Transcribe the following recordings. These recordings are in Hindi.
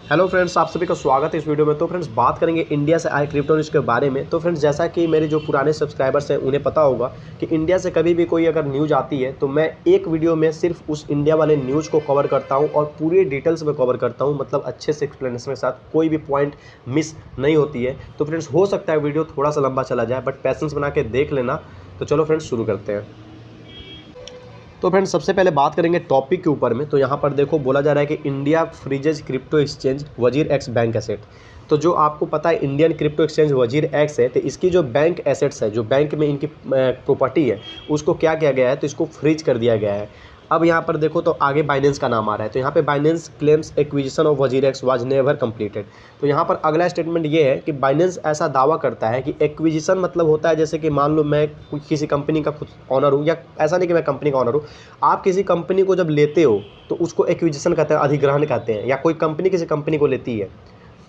हेलो फ्रेंड्स, आप सभी का स्वागत है इस वीडियो में। तो फ्रेंड्स बात करेंगे इंडिया से आए क्रिप्टो न्यूज़ के बारे में। तो फ्रेंड्स जैसा कि मेरे जो पुराने सब्सक्राइबर्स हैं उन्हें पता होगा कि इंडिया से कभी भी कोई अगर न्यूज़ आती है तो मैं एक वीडियो में सिर्फ उस इंडिया वाले न्यूज़ को कवर करता हूं और पूरी डिटेल्स में कवर करता हूं, मतलब अच्छे से एक्सप्लेनेशन के साथ, कोई भी पॉइंट मिस नहीं होती है। तो फ्रेंड्स हो सकता है वीडियो थोड़ा सा लंबा चला जाए, बट पैसेंस बना के देख लेना। तो चलो फ्रेंड्स शुरू करते हैं। तो फ्रेंड्स सबसे पहले बात करेंगे टॉपिक के ऊपर में। तो यहाँ पर देखो बोला जा रहा है कि इंडिया फ्रीजेज क्रिप्टो एक्सचेंज वजीर एक्स बैंक एसेट। तो जो आपको पता है इंडियन क्रिप्टो एक्सचेंज वजीर एक्स है, तो इसकी जो बैंक एसेट्स है, जो बैंक में इनकी प्रॉपर्टी है, उसको क्या किया गया है, तो इसको फ्रीज कर दिया गया है। अब यहाँ पर देखो तो आगे बाइनेंस का नाम आ रहा है। तो यहाँ पे बाइनेंस क्लेम्स एक्विजिशन ऑफ वजीर एक्स वाज नेवर कंप्लीटेड। तो यहाँ पर अगला स्टेटमेंट ये है कि बाइनेंस ऐसा दावा करता है कि एक्विजिशन मतलब होता है जैसे कि मान लो मैं किसी कंपनी का खुद ऑनर हूँ, या ऐसा नहीं कि मैं कंपनी का ऑनर हूँ। आप किसी कंपनी को जब लेते हो तो उसको एक्विजिशन कहते हैं, अधिग्रहण कहते हैं, या कोई कंपनी किसी कंपनी को लेती है।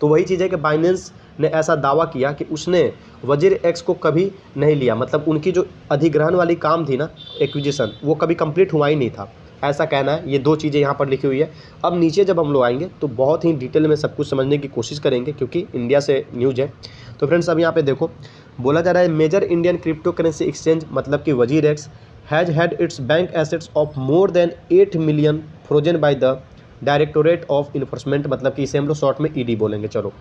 तो वही चीज़ है कि बाइनेंस ने ऐसा दावा किया कि उसने वजीर एक्स को कभी नहीं लिया, मतलब उनकी जो अधिग्रहण वाली काम थी ना, एक्विजिशन, वो कभी कंप्लीट हुआ ही नहीं था, ऐसा कहना है। ये दो चीज़ें यहाँ पर लिखी हुई है। अब नीचे जब हम लोग आएंगे तो बहुत ही डिटेल में सब कुछ समझने की कोशिश करेंगे, क्योंकि इंडिया से न्यूज़ है। तो फ्रेंड्स अब यहाँ पे देखो बोला जा रहा है major Indian crypto currency exchange, मतलब कि WazirX has had its bank assets of more than 8 million frozen by the directorate of enforcement, मतलब कि इसे हम लोग शॉर्ट में ईडी बोलेंगे। चलो,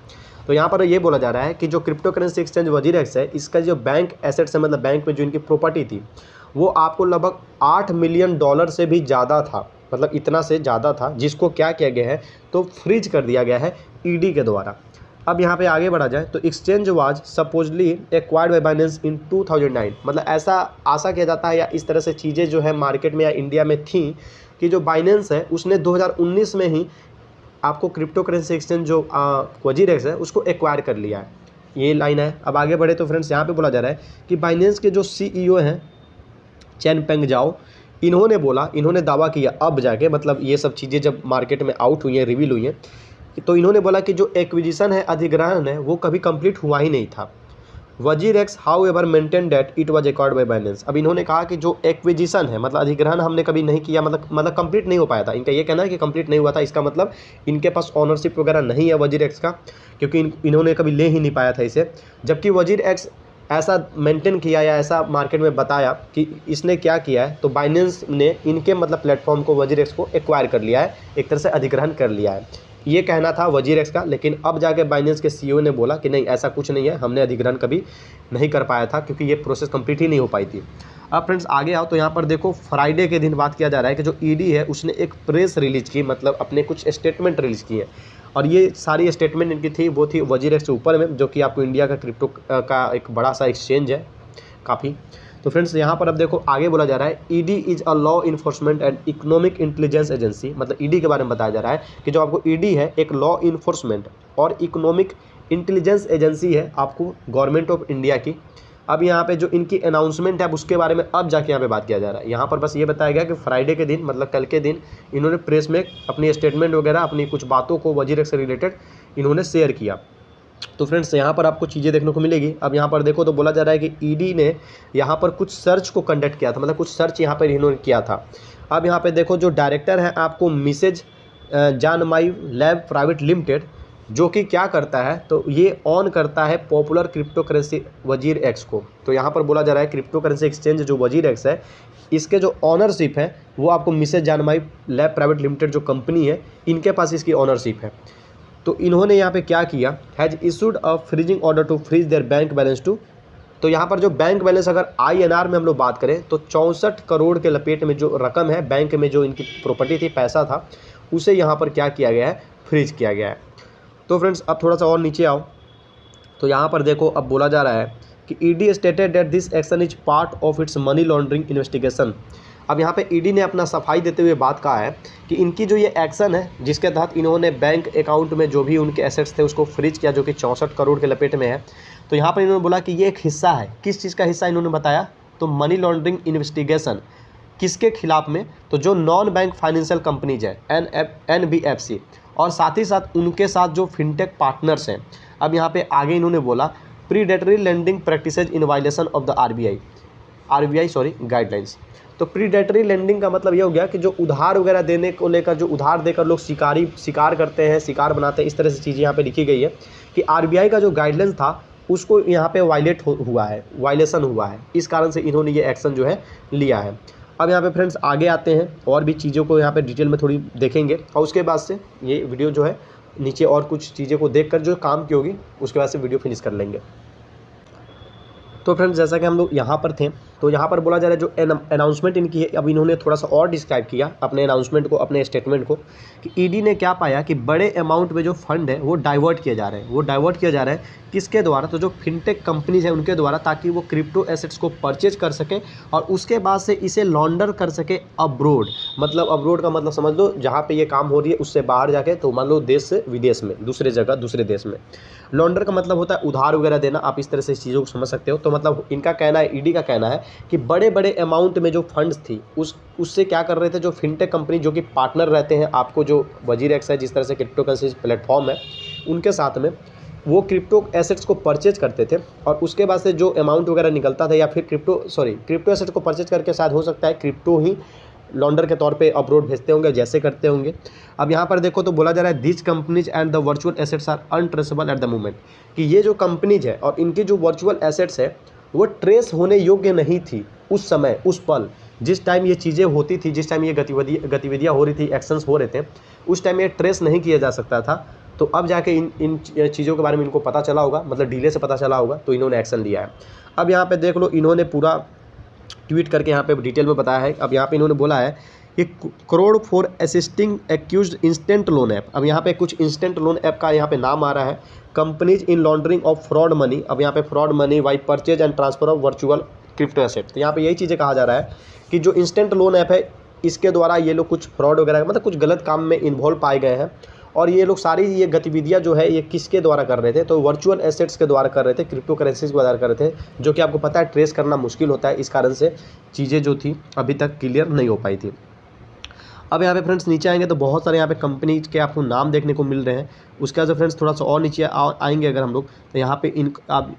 तो यहाँ पर ये बोला जा रहा है कि जो क्रिप्टो करेंसी एक्सचेंज वजीर एक्स है, इसका जो बैंक एसेट्स है, मतलब बैंक में जो इनकी प्रॉपर्टी थी, वो आपको लगभग 8 मिलियन डॉलर से भी ज़्यादा था, मतलब इतना से ज़्यादा था, जिसको क्या किया गया है, तो फ्रीज कर दिया गया है ईडी के द्वारा। अब यहाँ पे आगे बढ़ा जाए तो exchange was supposedly acquired by Binance in 2009, मतलब ऐसा आशा किया जाता है, या इस तरह से चीज़ें जो है मार्केट में या इंडिया में थी, कि जो बाइनेंस है उसने 2019 में ही आपको क्रिप्टो करेंसी एक्सचेंज जो वजीर एक्स है उसको एक्वायर कर लिया है। ये लाइन है। अब आगे बढ़े तो फ्रेंड्स यहाँ पे बोला जा रहा है कि बाइनेंस के जो सीईओ हैं चैनपेंग जाओ, इन्होंने दावा किया अब जाके, मतलब ये सब चीज़ें जब मार्केट में आउट हुई हैं, रिवील हुई हैं, तो इन्होंने बोला कि जो एक्विजिशन है, अधिग्रहण है, वो कभी कंप्लीट हुआ ही नहीं था। वजीर x how ever maintain that it was acquired by Binance. अब इन्होंने कहा कि जो एक्विजिशन है, मतलब अधिग्रहण हमने कभी नहीं किया, मतलब कंप्लीट नहीं हो पाया था। इनका ये कहना है कि कंप्लीट नहीं हुआ था, इसका मतलब इनके पास ऑनरशिप वगैरह नहीं है वजीर एक्स का, क्योंकि इन्होंने कभी ले ही नहीं पाया था इसे। जबकि वजीर एक्स ऐसा मेंटेन किया, या ऐसा मार्केट में बताया कि इसने क्या किया है, तो बाइनेंस ने इनके मतलब प्लेटफॉर्म को, वजीर एक्स को एक्वायर कर लिया है, एक तरह से अधिग्रहण कर लिया है। ये कहना था वजीर एक्स का, लेकिन अब जाके बाइनेंस के सीईओ ने बोला कि नहीं, ऐसा कुछ नहीं है, हमने अधिग्रहण कभी नहीं कर पाया था, क्योंकि ये प्रोसेस कंप्लीट ही नहीं हो पाई थी। अब फ्रेंड्स आगे आओ तो यहाँ पर देखो फ्राइडे के दिन बात किया जा रहा है कि जो ईडी है उसने एक प्रेस रिलीज की, मतलब अपने कुछ स्टेटमेंट रिलीज किए, और ये सारी स्टेटमेंट इनकी थी, वो थी वजीर एक्स के ऊपर में, जो कि आपको इंडिया का क्रिप्टो का एक बड़ा सा एक्सचेंज है काफ़ी। तो फ्रेंड्स यहाँ पर अब देखो आगे बोला जा रहा है ED is a law enforcement and economic intelligence agency, मतलब ईडी के बारे में बताया जा रहा है कि जो आपको ईडी है एक लॉ इन्फोर्समेंट और इकोनॉमिक इंटेलिजेंस एजेंसी है आपको गवर्नमेंट ऑफ इंडिया की। अब यहाँ पे जो इनकी अनाउंसमेंट है उसके बारे में अब जाके यहाँ पे बात किया जा रहा है। यहाँ पर बस ये बताया गया कि फ्राइडे के दिन, मतलब कल के दिन, इन्होंने प्रेस में अपनी स्टेटमेंट वगैरह, अपनी कुछ बातों को वजीर से रिलेटेड इन्होंने शेयर किया। तो फ्रेंड्स यहाँ पर आपको चीज़ें देखने को मिलेगी। अब यहाँ पर देखो तो बोला जा रहा है कि ईडी ने यहाँ पर कुछ सर्च को कंडक्ट किया था, मतलब कुछ सर्च यहाँ पर इन्होंने किया था। अब यहाँ पे देखो जो डायरेक्टर है आपको मिसेज जानमाई लैब प्राइवेट लिमिटेड, जो कि क्या करता है, तो ये ऑन करता है पॉपुलर क्रिप्टो करेंसी वजीर एक्स को। तो यहाँ पर बोला जा रहा है क्रिप्टो करेंसी एक्सचेंज जो वजीर एक्स है, इसके जो ऑनरशिप है वो आपको मिसेज जानमाई लैब प्राइवेट लिमिटेड जो कंपनी है, इनके पास इसकी ऑनरशिप है। तो इन्होंने यहाँ पे क्या किया, has issued a freezing order to freeze their bank balance too. तो यहाँ पर जो बैंक बैलेंस अगर आईएनआर में हम लोग बात करें तो 64 करोड़ के लपेट में जो रकम है बैंक में, जो इनकी प्रॉपर्टी थी, पैसा था, उसे यहाँ पर क्या किया गया है, फ्रीज किया गया है। तो फ्रेंड्स अब थोड़ा सा और नीचे आओ तो यहाँ पर देखो अब बोला जा रहा है कि ED stated that this action is part of its money laundering investigation. अब यहाँ पे ईडी ने अपना सफाई देते हुए बात कहा है कि इनकी जो ये एक्शन है, जिसके तहत इन्होंने बैंक अकाउंट में जो भी उनके एसेट्स थे उसको फ्रीज किया, जो कि 64 करोड़ के लपेट में है। तो यहाँ पर इन्होंने बोला कि ये एक हिस्सा है, किस चीज़ का हिस्सा इन्होंने बताया, तो मनी लॉन्ड्रिंग इन्वेस्टिगेशन। किसके खिलाफ में, तो जो नॉन बैंक फाइनेंशियल कंपनीज है NBFC, और साथ ही साथ उनके साथ जो फिनटेक पार्टनर्स हैं। अब यहाँ पे आगे इन्होंने बोला predatory lending practices in violation of the RBI। Guidelines. तो प्रीडेटरी लेंडिंग का मतलब ये हो गया कि जो उधार वगैरह देने को लेकर, जो उधार देकर लोग शिकार करते हैं, शिकार बनाते हैं, इस तरह से चीज़ें यहाँ पे लिखी गई है कि आरबीआई का जो गाइडलाइंस था उसको यहाँ पे वायलेशन हुआ है, इस कारण से इन्होंने ये एक्शन जो है लिया है। अब यहाँ पे फ्रेंड्स आगे आते हैं और भी चीज़ों को यहाँ पे डिटेल में थोड़ी देखेंगे, और उसके बाद से ये वीडियो जो है नीचे और कुछ चीज़ों को देखकर जो काम की होगी उसके बाद से वीडियो फिनिश कर लेंगे। तो फ्रेंड्स जैसा कि हम लोग यहाँ पर थे, तो यहाँ पर बोला जा रहा है जो अनाउंसमेंट इनकी है, अब इन्होंने थोड़ा सा और डिस्क्राइब किया अपने अनाउंसमेंट को, अपने स्टेटमेंट को, कि ईडी ने क्या पाया कि बड़े अमाउंट में जो फंड है वो डाइवर्ट किए जा रहे हैं। वो डाइवर्ट किया जा रहा है किसके द्वारा? तो जो फिनटेक कंपनीज है उनके द्वारा, ताकि वो क्रिप्टो एसेट्स को परचेज कर सके और उसके बाद से इसे लॉन्डर कर सके अब्रोड। मतलब अब्रोड का मतलब समझ लो जहाँ पे ये काम हो रही है उससे बाहर जाके, तो मान लो देश से विदेश में, दूसरे जगह, दूसरे देश में। लॉन्डर का मतलब होता है उधार वगैरह देना, आप इस तरह से इस चीज़ों को समझ सकते हो। तो मतलब इनका कहना है, ईडी का कहना है कि बड़े बड़े अमाउंट में जो फंड्स थी उससे क्या कर रहे थे, जो फिनटेक कंपनी जो कि पार्टनर रहते हैं आपको, जो वजीरेक्स है, जिस तरह से क्रिप्टो करेंसी प्लेटफॉर्म है, उनके साथ में वो क्रिप्टो एसेट्स को परचेज करते थे और उसके बाद से जो अमाउंट वगैरह निकलता था, या फिर क्रिप्टो एसेट्स को परचेज करके शायद हो सकता है क्रिप्टो ही लॉन्डर के तौर पे अब्रोड भेजते होंगे, जैसे करते होंगे। अब यहाँ पर देखो तो बोला जा रहा है this companies and the virtual assets are untraceable at the moment, कि ये जो कंपनीज है और इनकी जो वर्चुअल एसेट्स है वो ट्रेस होने योग्य नहीं थी उस समय, उस पल जिस टाइम ये चीज़ें होती थी, जिस टाइम ये गतिविधियाँ हो रही थी, एक्शंस हो रहे थे, उस टाइम ये ट्रेस नहीं किया जा सकता था। तो अब जाके इन चीज़ों के बारे में इनको पता चला होगा, मतलब डिले से पता चला होगा, तो इन्होंने एक्शन लिया है। अब यहाँ पे देख लो, इन्होंने पूरा ट्वीट करके यहाँ पे डिटेल में बताया है। अब यहाँ पे इन्होंने बोला है कि crore for assisting accused instant loan app. अब यहाँ पे कुछ इंस्टेंट लोन ऐप का यहाँ पे नाम आ रहा है, companies in laundering of fraud money. अब यहाँ पे fraud money by purchase and transfer of virtual crypto asset. तो यहाँ पे यही चीज़ें कहा जा रहा है कि जो इंस्टेंट लोन ऐप है, इसके द्वारा ये लोग कुछ फ्रॉड वगैरह, मतलब कुछ गलत काम में इन्वॉल्व पाए गए हैं। और ये लोग सारी ये गतिविधियां जो है ये किसके द्वारा कर रहे थे? तो वर्चुअल एसेट्स के द्वारा कर रहे थे, क्रिप्टो करेंसीज के द्वारा कर रहे थे, जो कि आपको पता है ट्रेस करना मुश्किल होता है। इस कारण से चीज़ें जो थी अभी तक क्लियर नहीं हो पाई थी। अब यहाँ पे फ्रेंड्स नीचे आएंगे तो बहुत सारे यहाँ पे कंपनी के आपको नाम देखने को मिल रहे हैं। उसके बाद फ्रेंड्स थोड़ा सा और नीचे आएंगे अगर हम लोग, तो यहाँ पे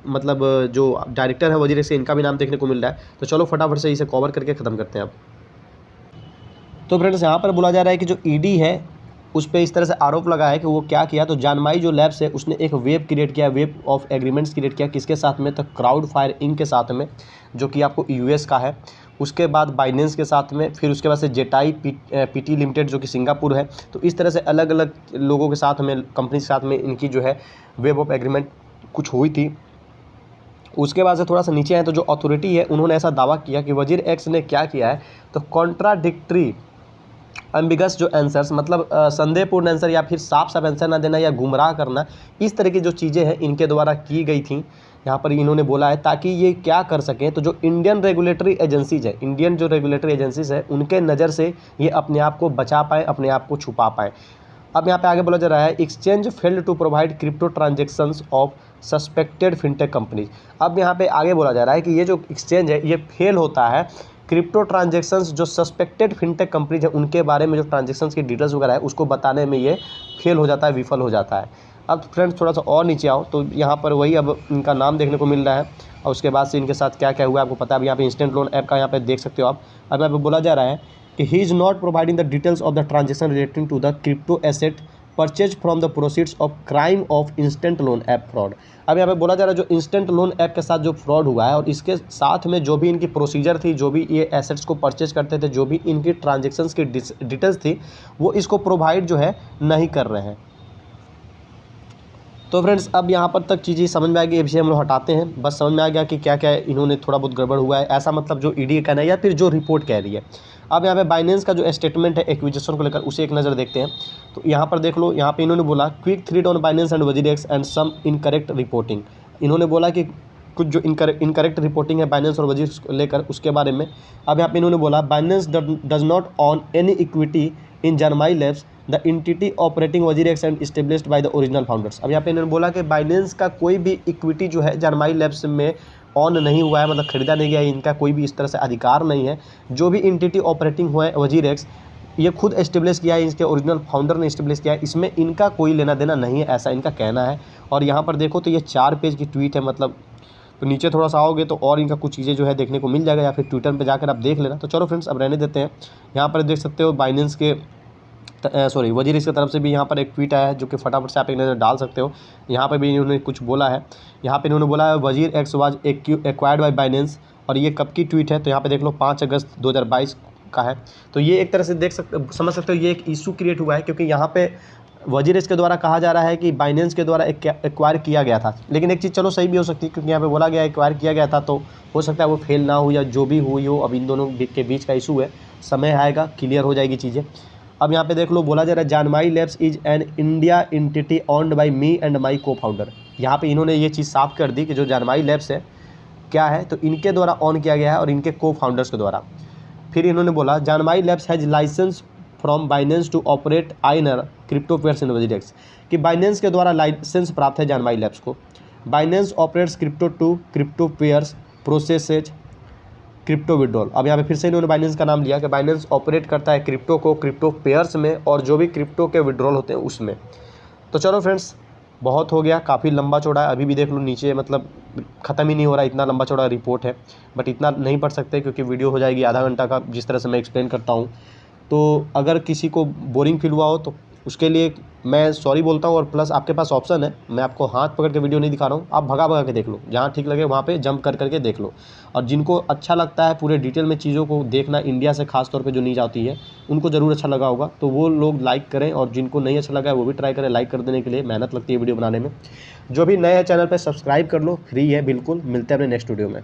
मतलब जो डायरेक्टर है वजीर से, इनका भी नाम देखने को मिल रहा है। तो चलो फटाफट से इसे कवर करके ख़त्म करते हैं अब। तो फ्रेंड्स यहाँ पर बोला जा रहा है कि जो ईडी है उस पर इस तरह से आरोप लगा है कि वो क्या किया, तो जानमाई जो लैब्स है उसने एक वेब क्रिएट किया, वेब ऑफ एग्रीमेंट्स क्रिएट किया, किसके साथ में? तो क्राउड फायर इंक के साथ में, जो कि आपको यूएस का है। उसके बाद बाइनेंस के साथ में, फिर उसके बाद से जेटाई पीटी लिमिटेड जो कि सिंगापुर है। तो इस तरह से अलग अलग लोगों के साथ में, कंपनी के साथ में इनकी जो है वेब ऑफ एग्रीमेंट कुछ हुई थी। उसके बाद से थोड़ा सा नीचे आए तो जो अथॉरिटी है उन्होंने ऐसा दावा किया कि वजीर एक्स ने क्या किया है, तो कॉन्ट्राडिक्टरी एम्बिगस जो आंसर्स, मतलब संदेहपूर्ण आंसर या फिर साफ आंसर ना देना या गुमराह करना, इस तरह की जो चीज़ें हैं इनके द्वारा की गई थी। यहाँ पर इन्होंने बोला है ताकि ये क्या कर सकें, तो जो इंडियन रेगुलेटरी एजेंसीज है, इंडियन जो रेगुलेटरी एजेंसीज है, उनके नज़र से ये अपने आप को बचा पाए, अपने आप को छुपा पाए। अब यहाँ पे आगे बोला जा रहा है exchange failed to provide crypto transactions of suspected fintech companies. अब यहाँ पे आगे बोला जा रहा है कि ये जो एक्सचेंज है ये फेल होता है क्रिप्टो ट्रांजेक्शन्स जो सस्पेक्टेड फिनटेक कंपनीज है उनके बारे में, जो ट्रांजेक्शन्स की डिटेल्स वगैरह है उसको बताने में ये फेल हो जाता है, विफल हो जाता है। अब फ्रेंड्स थोड़ा सा और नीचे आओ तो यहाँ पर वही अब इनका नाम देखने को मिल रहा है और उसके बाद से इनके साथ क्या क्या हुआ आपको पता है। अब यहाँ पे इंस्टेंट लोन ऐप का यहाँ पे देख सकते हो आप। अब यहाँ पे बोला जा रहा है कि he is not providing the details of the transaction relating to the crypto asset purchase from the proceeds of crime of instant loan app fraud. अब यहाँ पे बोला जा रहा है जो इंस्टेंट लोन ऐप के साथ जो फ्रॉड हुआ है और इसके साथ में जो भी इनकी प्रोसीजर थी, जो भी ये एसेट्स को परचेज करते थे, जो भी इनकी ट्रांजेक्शन्स की डिटेल्स थी, वो इसको प्रोवाइड जो है नहीं कर रहे हैं। तो फ्रेंड्स अब यहाँ पर तक चीज़ें समझ में आ गई, ये विषय हम लोग हटाते हैं। बस समझ में आ गया कि क्या क्या इन्होंने थोड़ा बहुत गड़बड़ हुआ है, ऐसा मतलब जो ईडी का कहना है या फिर जो रिपोर्ट कह रही है। अब यहाँ पे बाइनेंस का जो स्टेटमेंट है एक्विजिशन को लेकर, उसे एक नज़र देखते हैं। तो यहाँ पर देख लो, यहाँ पे इन्होंने बोला quick thread on Binance and WazirX and some incorrect reporting. इन्होंने बोला कि कुछ जो इनकरेक्ट रिपोर्टिंग है बाइनेंस और वजीर को लेकर, उसके बारे में। अब यहाँ पे इन्होंने बोला Binance does not own any equity in Zanmai labs the entity operating WazirX and established by the original founders. अब यहाँ पे इन्होंने बोला कि बाइनेंस का कोई भी इक्विटी जो है जानमाई लैब्स में ऑन नहीं हुआ है, मतलब खरीदा नहीं गया है, इनका कोई भी इस तरह से अधिकार नहीं है। जो भी एंटिटी ऑपरेटिंग हुआ है वजीरेक्स, ये खुद एस्टेब्लिश किया है, इसके ओरिजिनल फाउंडर ने एस्टेब्लिश किया है, इसमें इनका कोई लेना देना नहीं है, ऐसा इनका कहना है। और यहाँ पर देखो तो ये 4 पेज की ट्वीट है, मतलब तो नीचे थोड़ा सा आओगे तो और इनका कुछ चीज़ें जो है देखने को मिल जाएगा, या फिर ट्विटर पे जाकर आप देख लेना। तो चलो फ्रेंड्स अब रहने देते हैं। यहाँ पर देख सकते हो बाइनेंस के वजीरिक्स की तरफ से भी यहाँ पर एक ट्वीट आया है, जो कि फटाफट से आप एक नज़र डाल सकते हो। यहाँ पर भी इन्होंने कुछ बोला है। यहाँ पे इन्होंने बोला है वजीर x was acquired by Binance, और ये कब की ट्वीट है तो यहाँ पे देख लो 5 अगस्त 2022 का है। तो ये एक तरह से समझ सकते हो ये एक इशू क्रिएट हुआ है, क्योंकि यहाँ पे वजीरिक्स के द्वारा कहा जा रहा है कि बाइनेंस के द्वारा एक्वायर किया गया था। लेकिन एक चीज़ चलो सही भी हो सकती है, क्योंकि यहाँ पे बोला गया एक्वायर किया गया था, तो हो सकता है वो फेल ना हो या जो भी हुई हो। अब इन दोनों के बीच का इशू है, समय आएगा क्लियर हो जाएगी चीज़ें। अब यहाँ पे देख लो बोला जा रहा है Zanmai labs is an India entity owned by me and my co-founder. यहाँ पे इन्होंने ये चीज़ साफ कर दी कि जो जानमाई लैब्स है क्या है, तो इनके द्वारा ऑन किया गया है और इनके को फाउंडर्स के द्वारा। फिर इन्होंने बोला Zanmai labs has licence from Binance to operate INR crypto pairs in WazirX, कि बाइनेंस के द्वारा लाइसेंस प्राप्त है जानमाई लैब्स को। Binance operates crypto pairs processes crypto withdrawal. अब यहाँ पे फिर से इन्होंने बाइनेंस का नाम लिया कि बाइनेंस ऑपरेट करता है क्रिप्टो को क्रिप्टो पेयर्स में, और जो भी क्रिप्टो के विड्रॉल होते हैं उसमें। तो चलो फ्रेंड्स बहुत हो गया, काफ़ी लंबा चौड़ा है। अभी भी देख लो नीचे मतलब ख़त्म ही नहीं हो रहा, इतना लंबा चौड़ा रिपोर्ट है। बट इतना नहीं पढ़ सकते क्योंकि वीडियो हो जाएगी आधा घंटा का, जिस तरह से मैं एक्सप्लेन करता हूँ। तो अगर किसी को बोरिंग फील हुआ हो तो उसके लिए मैं सॉरी बोलता हूँ। और प्लस आपके पास ऑप्शन है, मैं आपको हाथ पकड़ के वीडियो नहीं दिखा रहा हूँ, आप भगा के देख लो, जहाँ ठीक लगे वहाँ पे जंप करके देख लो। और जिनको अच्छा लगता है पूरे डिटेल में चीज़ों को देखना, इंडिया से खास तौर पे जो न्यूज़ आती है, उनको ज़रूर अच्छा लगा होगा, तो वो लोग लाइक करें। और जिनको नहीं अच्छा लगा है वो भी ट्राई करें लाइक कर देने के लिए, मेहनत लगती है वीडियो बनाने में। जो भी नए चैनल पर सब्सक्राइब कर लो, फ्री है बिल्कुल। मिलते हैं अपने नेक्स्ट वीडियो में।